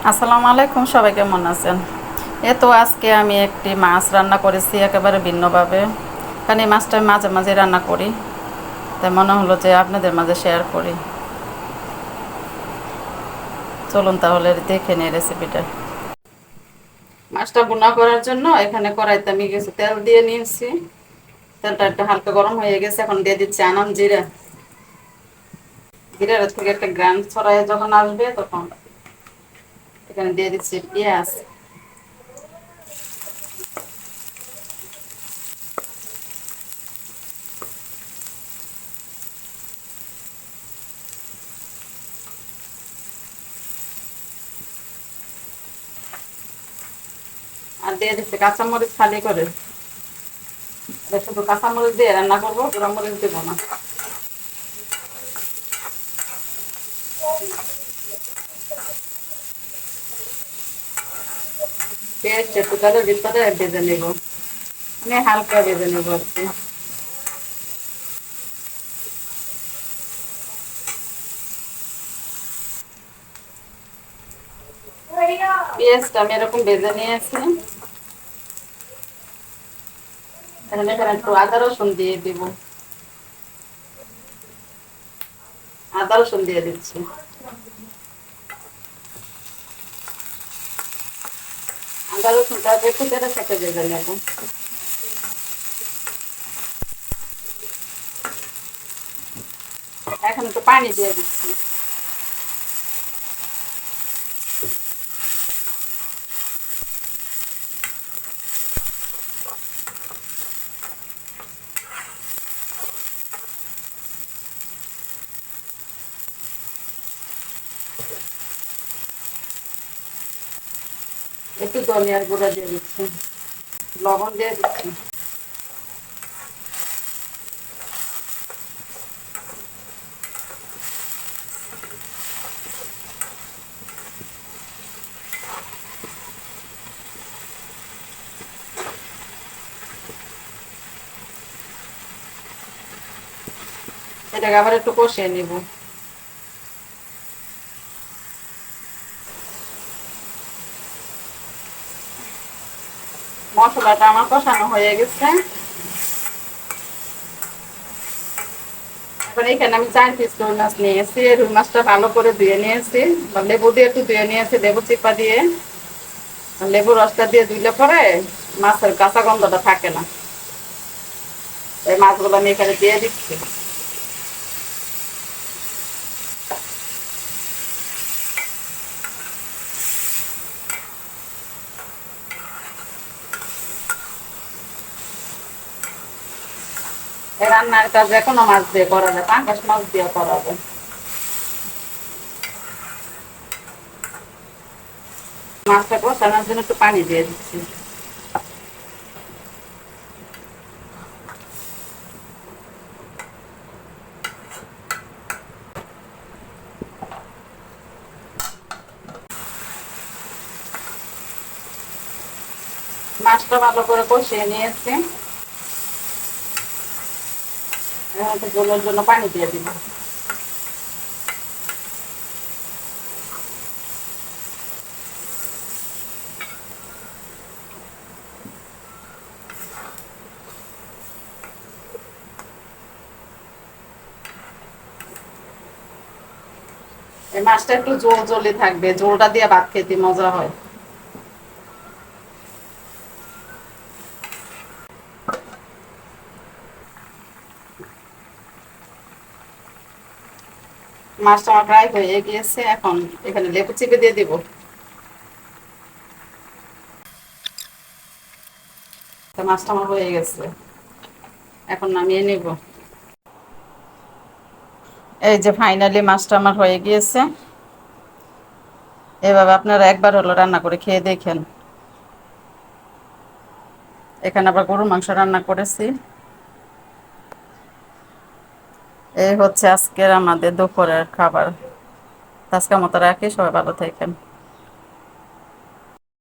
আসসালামু আলাইকুম, সবাই কেমন আছেন? তো আজকে আমি একটি মাছ রান্না করেছি একেবারে ভিন্নভাবে, কারণ এই মাছটা আমি মাঝে মাঝে রান্না করি, তাই মনে হলো যে আপনাদের মাঝে শেয়ার করি। চলুন তাহলে দেখে নিই রেসিপিটা। মাছটা ভুনা করার জন্য এখানে কড়াইতে আমি কিছু তেল দিয়ে নিয়েছি। তেলটা একটু হালকা গরম হয়ে গেছে, এখন দিয়ে দিচ্ছি আনাম জিরা। জিরার থেকে একটা গ্রান ছড়ায় যখন আসবে তখন এখানে দিয়ে দিচ্ছি পেঁয়াজ। আর দিয়ে দিচ্ছি কাঁচামরিচ খালি করে। শুধু কাঁচামরিচ দিয়ে রান্না করবো, গুঁড়া মরিচ দেবো না। পেঁয়াজ একটু তাদের ভিতরে ভেজে নেব, মানে হালকা ভেজে নেব আর কি। পেঁয়াজটা আমি এরকম ভেজে নিয়েছি। এখানে এখানে একটু আদা রসুন দিয়ে দিব। আদা রসুন দিয়ে দিচ্ছি। আদা রসুনটা একটু তেলের সাথে ভেজে নেব। এখন একটু পানি দিয়ে দিচ্ছি। একটু ধনিয়ার গুঁড়া দিয়ে দিচ্ছি, লবণ দিয়ে দিচ্ছি। এটাকে আবার একটু কষিয়ে নিব। মশলাটা আমার কষানো হয়ে গেছে। এবার এখানে আমি 4 পিস রুই মাছ নিয়েছি। রুই মাছটা ভালো করে ধুয়ে নিয়েছি, লেবু দিয়ে একটু ধুয়ে নিয়েছি, লেবু চিপা দিয়ে। লেবু রসটা দিয়ে ধুইলে পরে মাছের কাঁচা গন্ধটা থাকে না। এই মাছগুলো আমি এখানে দিয়ে দিচ্ছি। এই রান্নার কাজ যে কোনো মাছ দিয়ে করা যায়, পাঙ্গাস মাছ দিয়ে করা যায়। মাছটা কষানোর জন্য একটু পানি দিয়ে দিচ্ছি। মাছটা ভালো করে কষিয়ে নিয়েছি। এখন একটু ঝোলের জন্য পানি দিয়ে দিব। এই মাছটা একটু জোল জলি থাকবে, জোলটা দিয়ে ভাত খেতে মজা হয়। মাছটা আমার প্রায় হয়ে গিয়েছে, এখন এখানে লেবু চিপে দিয়ে দিব। মাছটা আমার হয়ে গেছে, এখন নামিয়ে নিব। এই যে ফাইনালি মাছটা আমার হয়ে গিয়েছে। এভাবে আপনারা একবার হলো রান্না করে খেয়ে দেখেন। এখানে আবার গরুর মাংস রান্না করেছি। এই হচ্ছে আজকের আমাদের দুপুরের খাবার। আজকের মতো রাখি, সবাই ভালো থাকেন।